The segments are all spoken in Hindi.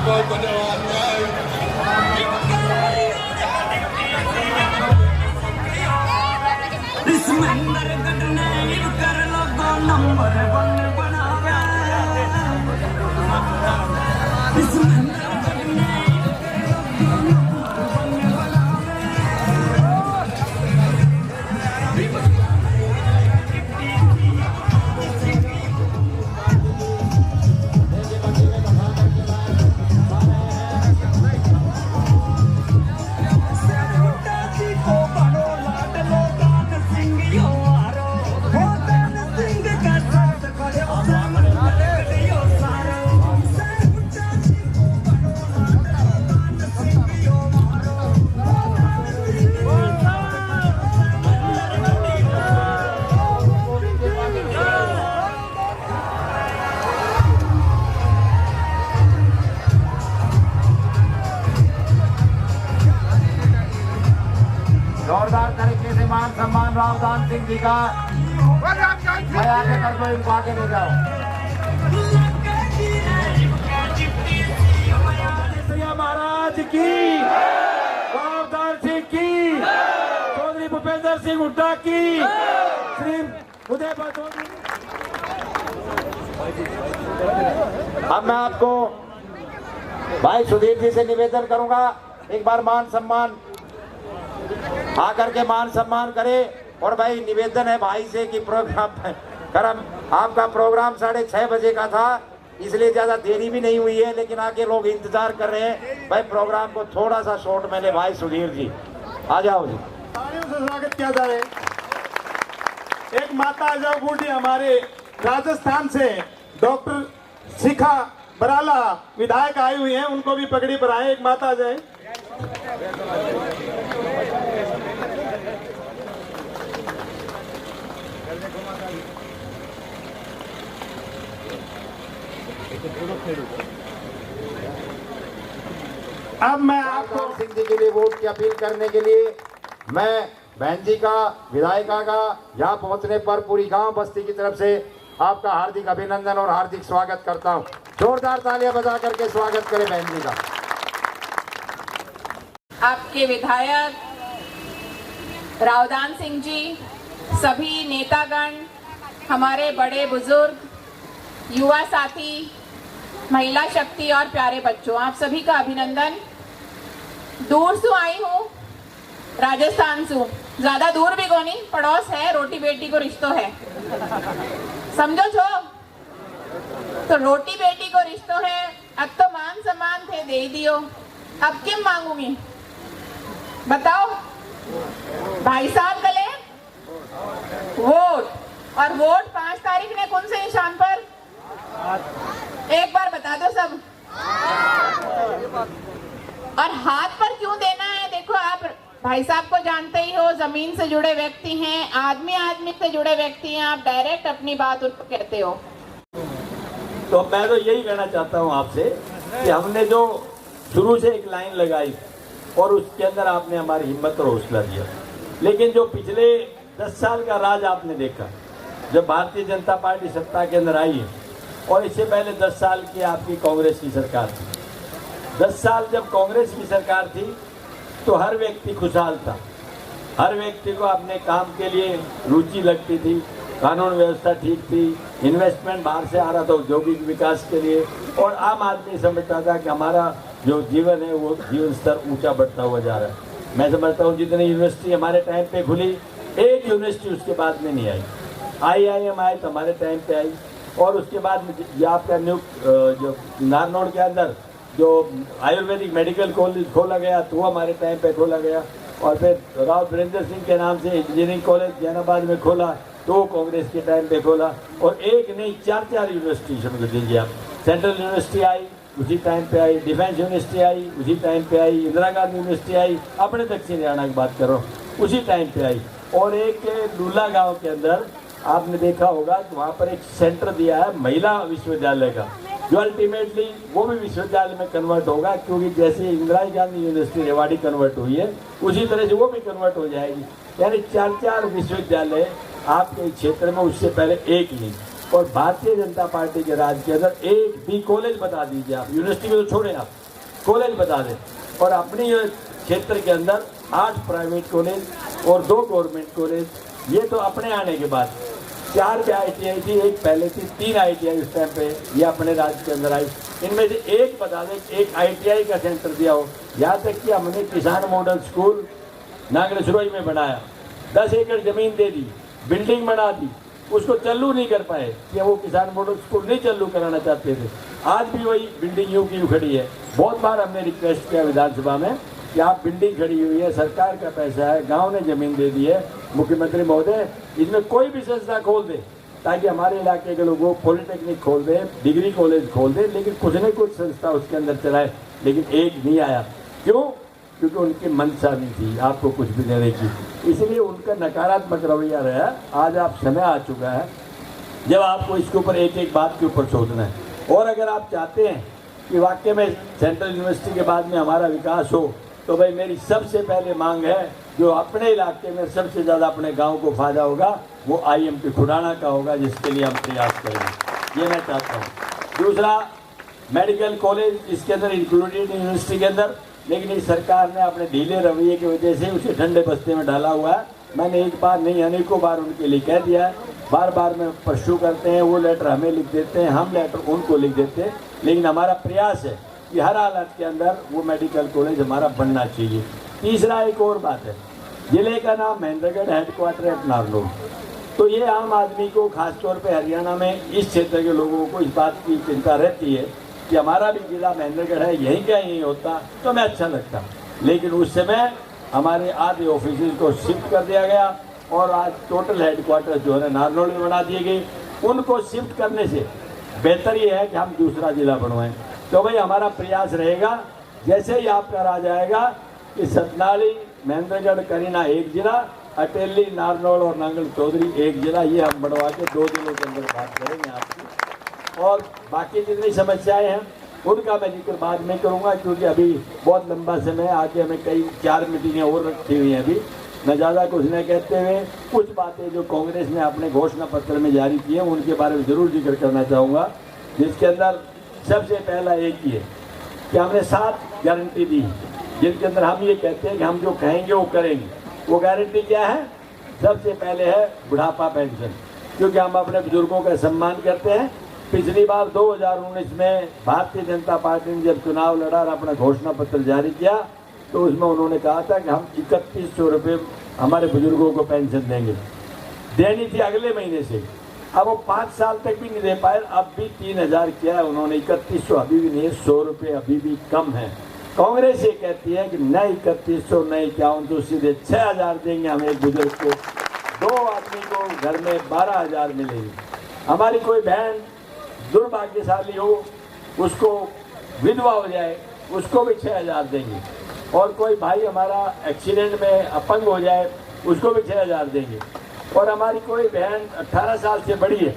बहुत धन्यवाद। नंबर वन बनावे जोरदार तरीके से मान सम्मान रावदान सिंह जी का मैं आगे कर दो, इनको आगे ले जाओ। महाराज की, रावदान सिंह की, चौधरी भूपेंद्र सिंह हुड्डा की, श्री उदय चौधरी। अब मैं आपको भाई सुधीर जी से निवेदन करूंगा, एक बार मान सम्मान आकर के मान सम्मान करे। और भाई निवेदन है भाई से कि प्रोग्राम करम आपका प्रोग्राम 6:30 बजे का था, इसलिए ज्यादा देरी भी नहीं हुई है, लेकिन आगे लोग इंतजार कर रहे हैं। भाई प्रोग्राम को थोड़ा सा शॉर्ट में ले। भाई सुधीर जी आ जाओ जी। तालियों से स्वागत किया जाए। एक माता अजय बूढ़ी हमारे राजस्थान से डॉक्टर शिखा बराला विधायक आई हुई हैं, उनको भी पगड़ी पर आए। एक माता आ जाए। अब मैं आपको सिंह जी के लिए वोट की अपील करने के लिए मैं बहन जी का, विधायिका का यहाँ पहुँचने पर पूरी गांव बस्ती की तरफ से आपका हार्दिक अभिनंदन और हार्दिक स्वागत करता हूँ। जोरदार तालियां बजा करके स्वागत करें बहन जी का। आपके विधायक रावदान सिंह जी, सभी नेतागण, हमारे बड़े बुजुर्ग, युवा साथी, महिला शक्ति और प्यारे बच्चों, आप सभी का अभिनंदन। दूर से आई हूँ, राजस्थान से, ज्यादा दूर भी को नहीं, पड़ोस है, रोटी बेटी को रिश्तो है, समझो छो। तो रोटी बेटी को रिश्तो है, अब तो मान सम्मान थे दे दियो, अब किम मांगूंगी बताओ। भाई साहब गले वोट, और वोट 5 तारीख ने कौन से निशान पर, एक बार बता दो सब। और हाथ पर क्यों देना है? देखो आप भाई साहब को जानते ही हो, जमीन से जुड़े व्यक्ति हैं, आदमी से जुड़े व्यक्ति हैं, आप डायरेक्ट अपनी बात उनको कहते हो। तो मैं तो यही कहना चाहता हूँ आपसे कि हमने जो शुरू से एक लाइन लगाई और उसके अंदर आपने हमारी हिम्मत और हौसला दिया, लेकिन जो पिछले 10 साल का राज आपने देखा, जब भारतीय जनता पार्टी सत्ता के अंदर आई है, और इससे पहले 10 साल की आपकी कांग्रेस की सरकार थी। 10 साल जब कांग्रेस की सरकार थी तो हर व्यक्ति खुशहाल था, हर व्यक्ति को अपने काम के लिए रुचि लगती थी, कानून व्यवस्था ठीक थी, इन्वेस्टमेंट बाहर से आ रहा था औद्योगिक विकास के लिए, और आम आदमी समझता था कि हमारा जो जीवन है वो जीवन स्तर ऊंचा बढ़ता हुआ जा रहा है। मैं समझता हूँ जितनी यूनिवर्सिटी हमारे टाइम पे खुली, एक यूनिवर्सिटी उसके बाद में नहीं आई। IIM आई तो हमारे टाइम पे आई, और उसके बाद में ये आपका न्यू जो नारनौल के अंदर जो आयुर्वेदिक मेडिकल कॉलेज खोला गया तो वो हमारे टाइम पे खोला गया, और फिर राव वीरेंद्र सिंह के नाम से इंजीनियरिंग कॉलेज जैनाबाद में खोला तो कांग्रेस के टाइम पे खोला। और एक नहीं 4 यूनिवर्सिटी शुरू दीजिए आप। सेंट्रल यूनिवर्सिटी आई उसी टाइम पे आई, डिफेंस यूनिवर्सिटी आई उसी टाइम पे आई, इंदिरा गांधी यूनिवर्सिटी आई, अपने दक्षिण हरियाणा की बात करो, उसी टाइम पे आई। और एक लूला गाँव के अंदर आपने देखा होगा कि वहाँ पर एक सेंटर दिया है महिला विश्वविद्यालय का, जो अल्टीमेटली वो भी विश्वविद्यालय में कन्वर्ट होगा, क्योंकि जैसे इंदिरा गांधी यूनिवर्सिटी रेवाड़ी कन्वर्ट हुई है उसी तरह से वो भी कन्वर्ट हो जाएगी। यानी 4 विश्वविद्यालय आपके क्षेत्र में, उससे पहले एक नहीं। और भारतीय जनता पार्टी के राज के अंदर एक भी कॉलेज बता दीजिए आप, यूनिवर्सिटी में तो छोड़े आप, कॉलेज बता दें। और अपने क्षेत्र के अंदर 8 प्राइवेट कॉलेज और 2 गवर्नमेंट कॉलेज, ये तो अपने आने के बाद 4 पे ITI थी, एक पहले थी, 3 ITI उस टाइम पे ये अपने राज्य के अंदर आई। इनमें से एक बता दें, एक ITI का सेंटर दिया हो। यहाँ तक कि हमने किसान मॉडल स्कूल नागरसरोई में बनाया, 10 एकड़ जमीन दे दी, बिल्डिंग बना दी, उसको चालू नहीं कर पाए कि वो किसान मॉडल स्कूल नहीं चालू कराना चाहते थे। आज भी वही बिल्डिंग यूं की यूं खड़ी है। बहुत बार हमने रिक्वेस्ट किया विधानसभा में कि आप बिल्डिंग खड़ी हुई है, सरकार का पैसा है, गांव ने जमीन दे दी है, मुख्यमंत्री महोदय इसमें कोई भी संस्था खोल दे ताकि हमारे इलाके के लोगों पॉलिटेक्निक खोल दे, डिग्री कॉलेज खोल दे, लेकिन कुछ न कुछ संस्था उसके अंदर चलाए, लेकिन एक नहीं आया। क्यों? क्योंकि उनकी मंशा नहीं थी आपको कुछ भी देने की, इसलिए उनका नकारात्मक रवैया रहा। आज आप समय आ चुका है जब आपको इसके ऊपर एक एक बात के ऊपर सोचना है। और अगर आप चाहते हैं कि वाकई में सेंट्रल यूनिवर्सिटी के बाद में हमारा विकास हो, तो भाई मेरी सबसे पहले मांग है, जो अपने इलाके में सबसे ज़्यादा अपने गांव को फायदा होगा वो IMT खुडाना का होगा, जिसके लिए हम प्रयास करेंगे, ये मैं चाहता हूँ। दूसरा, मेडिकल कॉलेज इसके अंदर इंक्लूडेड यूनिवर्सिटी के अंदर, लेकिन इस सरकार ने अपने ढीले रवैये की वजह से उसे ठंडे बस्ते में डाला हुआ है। मैंने एक बार नहीं अनेकों बार उनके लिए कह दिया है, बार बार में परस्यू करते हैं, वो लेटर हमें लिख देते हैं, हम लेटर उनको लिख देते हैं, लेकिन हमारा प्रयास है कि हर हालत के अंदर वो मेडिकल कॉलेज हमारा बनना चाहिए। तीसरा, एक और बात है, जिले का नाम महेंद्रगढ़, हेडक्वार्टर है नारनौल, तो ये आम आदमी को, खासतौर पे हरियाणा में इस क्षेत्र के लोगों को इस बात की चिंता रहती है कि हमारा भी जिला महेंद्रगढ़ है, यहीं क्या यहीं होता तो हमें अच्छा लगता, लेकिन उस समय हमारे आधे ऑफिस को शिफ्ट कर दिया गया और आज टोटल हेडक्वार्टर जो है नारनौल में बना दिए गए। उनको शिफ्ट करने से बेहतर ये है कि हम दूसरा जिला बनवाएं। तो भाई हमारा प्रयास रहेगा, जैसे ही आपका राज आएगा कि सतनाली, महेंद्रगढ़, करीना एक जिला, अटेली, नारनौल और नांगल चौधरी एक जिला, ये हम बढ़वा के 2 दिनों के अंदर बात करेंगे आपकी। और बाकी जितनी समस्याएं हैं उनका मैं जिक्र बाद में करूंगा, क्योंकि अभी बहुत लंबा समय आगे हमें कई 4 मीटिंगें और रखी हुई हैं। अभी मैं ज़्यादा कुछ नहीं कहते हुए कुछ बातें जो कांग्रेस ने अपने घोषणा पत्र में जारी की है उनके बारे में ज़रूर जिक्र करना चाहूँगा, जिसके अंदर सबसे पहला एक ही है कि हमने 7 गारंटी दी, जिनके अंदर हम ये कहते हैं कि हम जो कहेंगे वो करेंगे। वो गारंटी क्या है? सबसे पहले है बुढ़ापा पेंशन, क्योंकि हम अपने बुजुर्गों का सम्मान करते हैं। पिछली बार 2019 में भारतीय जनता पार्टी ने जब चुनाव लड़ा और अपना घोषणा पत्र जारी किया तो उसमें उन्होंने कहा था कि हम 3100 रुपये हमारे बुजुर्गों को पेंशन देंगे, देनी थी अगले महीने से। अब वो 5 साल तक भी नहीं दे पाए, अब भी 3000 किया है उन्होंने, 3100 अभी भी नहीं है, 100 रुपये अभी भी कम है। कांग्रेस ये कहती है कि न 3100 न 5100, सीधे 6000 देंगे हम एक बुजुर्ग को, 2 आदमी को घर में 12000 मिलेगी। हमारी कोई बहन दुर्भाग्यशाली हो, उसको विधवा हो जाए, उसको भी 6000 देंगे। और कोई भाई हमारा एक्सीडेंट में अपंग हो जाए, उसको भी 6000 देंगे। और हमारी कोई बहन 18 साल से बड़ी है,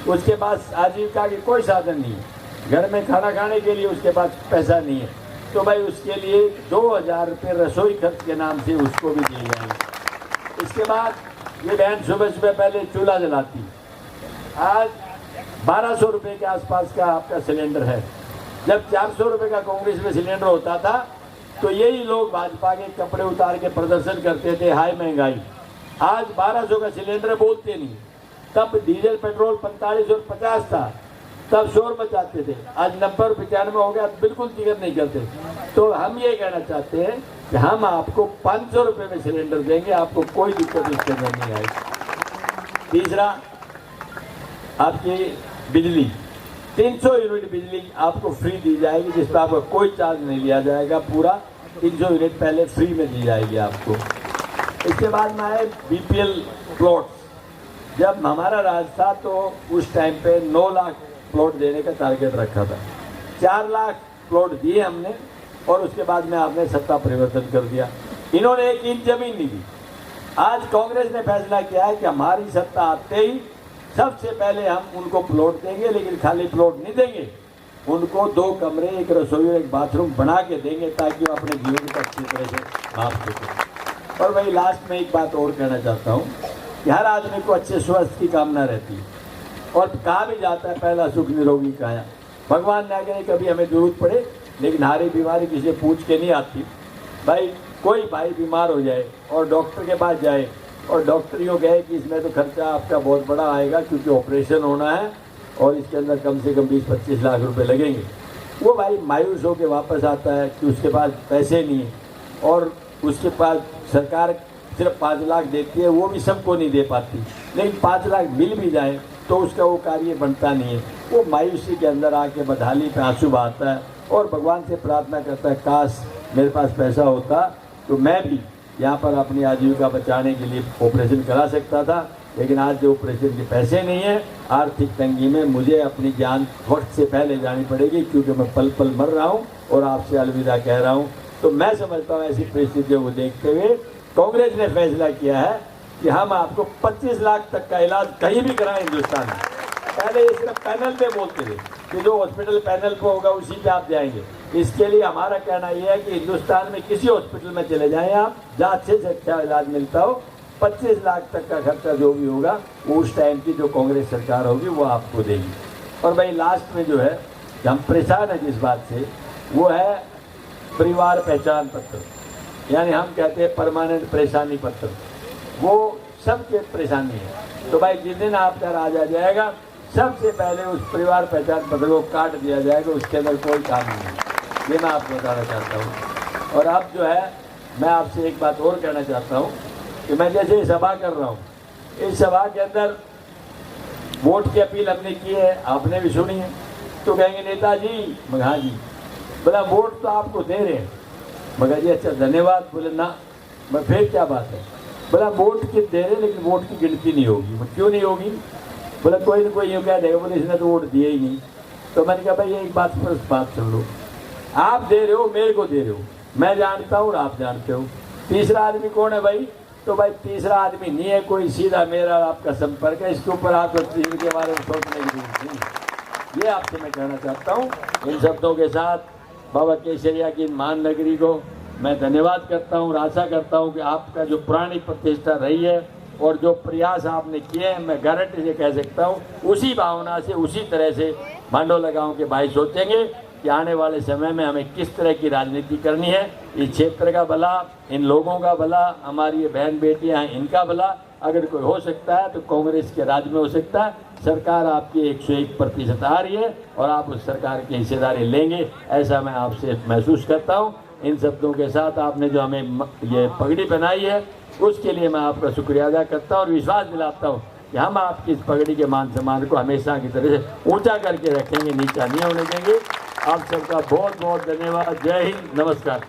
उसके पास आजीविका की कोई साधन नहीं है, घर में खाना खाने के लिए उसके पास पैसा नहीं है, तो भाई उसके लिए 2000 रुपये रसोई खर्च के नाम से उसको भी दिए जाएंगे। इसके बाद ये बहन सुबह सुबह पहले चूल्हा जलाती, आज 1200 रुपये के आसपास का आपका सिलेंडर है। जब 400 रुपये का कांग्रेस में सिलेंडर होता था तो यही लोग भाजपा के कपड़े उतार के प्रदर्शन करते थे, हाय महंगाई। आज 1200 का सिलेंडर बोलते नहीं, तब डीजल पेट्रोल 45 और 50 था, तब शोर मचाते थे, आज 90 और 95 हो गया, बिल्कुल जिक्र नहीं करते। तो हम ये कहना चाहते हैं कि हम आपको 500 रुपये में सिलेंडर देंगे, आपको कोई दिक्कत इसके अंदर नहीं आएगी। तीसरा, आपकी बिजली 300 यूनिट बिजली आपको फ्री दी जाएगी, जिस पर आपको कोई चार्ज नहीं लिया जाएगा, पूरा 300 यूनिट पहले फ्री में दी जाएगी आपको। इसके बाद में आए BPL प्लॉट्स। जब हमारा राज था तो उस टाइम पे 9 लाख प्लॉट देने का टारगेट रखा था, 4 लाख प्लॉट दिए हमने और उसके बाद में आपने सत्ता परिवर्तन कर दिया, इन्होंने 1 इंच जमीन नहीं दी। आज कांग्रेस ने फैसला किया है कि हमारी सत्ता आते ही सबसे पहले हम उनको प्लॉट देंगे, लेकिन खाली प्लॉट नहीं देंगे, उनको 2 कमरे, 1 रसोई और 1 बाथरूम बना के देंगे ताकि वो अपने जीवन को अच्छी तरह से भाप सकें। और वही लास्ट में एक बात और कहना चाहता हूँ कि हर आदमी को अच्छे स्वास्थ्य की कामना रहती है। और कहा भी जाता है पहला सुख निरोगी काया। भगवान ना करे कभी हमें जरूरत पड़े, लेकिन हारी बीमारी किसी से पूछ के नहीं आती। भाई कोई भाई बीमार हो जाए और डॉक्टर के पास जाए और डॉक्टर यूँ कहे कि इसमें तो खर्चा आपका बहुत बड़ा आएगा क्योंकि ऑपरेशन होना है और इसके अंदर कम से कम 20-25 लाख रुपए लगेंगे, वो भाई मायूस होकर वापस आता है कि उसके पास पैसे नहीं है और उसके पास सरकार सिर्फ 5 लाख देती है, वो भी सबको नहीं दे पाती। लेकिन 5 लाख मिल भी जाए तो उसका वो कार्य बनता नहीं है। वो मायूसी के अंदर आके बदहाली पे आंसू बहाता है और भगवान से प्रार्थना करता है काश मेरे पास पैसा होता तो मैं भी यहाँ पर अपनी आजीविका बचाने के लिए ऑपरेशन करा सकता था। लेकिन आज जो ऑपरेशन के पैसे नहीं है, आर्थिक तंगी में मुझे अपनी जान वक्त से पहले जानी पड़ेगी क्योंकि मैं पल पल मर रहा हूँ और आपसे अलविदा कह रहा हूँ। तो मैं समझता हूँ ऐसी परिस्थितियों को देखते हुए कांग्रेस ने फैसला किया है कि हम आपको 25 लाख तक का इलाज कहीं भी कराएं हिंदुस्तान में। पहले ये सिर्फ पैनल पे बोलते थे कि जो हॉस्पिटल पैनल पे होगा उसी पे आप जाएंगे। इसके लिए हमारा कहना यह है कि हिंदुस्तान में किसी हॉस्पिटल में चले जाएं आप, जहाँ अच्छे से अच्छा इलाज मिलता हो। 25 लाख तक का खर्चा जो भी होगा वो उस टाइम की जो कांग्रेस सरकार होगी वो आपको देगी। और भाई लास्ट में जो है कि हम परेशान हैं जिस बात से, वो है परिवार पहचान पत्र, यानी हम कहते हैं परमानेंट परेशानी पत्र। वो सबके परेशानी है। तो भाई जिस दिन आपका राज आ जाएगा सबसे पहले उस परिवार पहचान पत्र को काट दिया जाएगा, उसके अंदर कोई काम नहीं है। ये मैं आपको बताना चाहता हूँ। और अब जो है मैं आपसे एक बात और कहना चाहता हूँ कि मैं जैसे सभा कर रहा हूँ, इस सभा के अंदर वोट की अपील हमने की है, आपने भी सुनी है। तो कहेंगे नेताजी, मगर हाँ जी, बोला वोट तो आपको दे रहे हैं। मगर जी अच्छा धन्यवाद। बोले ना, मैं फिर क्या बात है? बोला वोट की दे रहे लेकिन वोट की गिनती नहीं होगी। मैं क्यों नहीं होगी? बोला कोई ना कोई यूँ कह देगा, बोले इसने तो वोट दिए ही नहीं। तो मैंने कहा भाई एक बात पर बात कर लो, आप दे रहे हो, मेरे को दे रहे हो, मैं जानता हूँ और आप जानते हो। तीसरा आदमी कौन है भाई? तो भाई तीसरा आदमी नहीं है कोई, सीधा मेरा आपका संपर्क है। इसके ऊपर आप के बारे में सोचने की जरूरत नहीं। ये आपसे मैं कहना चाहता हूँ। इन शब्दों के साथ बाबा केसरिया की महान नगरी को मैं धन्यवाद करता हूँ और आशा करता हूँ कि आपका जो पुरानी प्रतिष्ठा रही है और जो प्रयास आपने किए हैं, मैं गारंटी से कह सकता हूँ उसी भावना से, उसी तरह से मांडोला गाँव के भाई सोचेंगे कि आने वाले समय में हमें किस तरह की राजनीति करनी है। इस क्षेत्र का भला, इन लोगों का भला, हमारी ये बहन बेटियां हैं इनका भला अगर कोई हो सकता है तो कांग्रेस के राज में हो सकता है। सरकार आपकी 101% आ रही है और आप उस सरकार की हिस्सेदारी लेंगे, ऐसा मैं आपसे महसूस करता हूँ। इन शब्दों के साथ आपने जो हमें ये पगड़ी पहनाई है उसके लिए मैं आपका शुक्रिया अदा करता हूँ और विश्वास दिलाता हूँ कि हम आपकी इस पगड़ी के मान सम्मान को हमेशा की तरह से ऊंचा करके रखेंगे, नीचा नहीं होने देंगे। आप सबका बहुत बहुत धन्यवाद। जय हिंद, नमस्कार।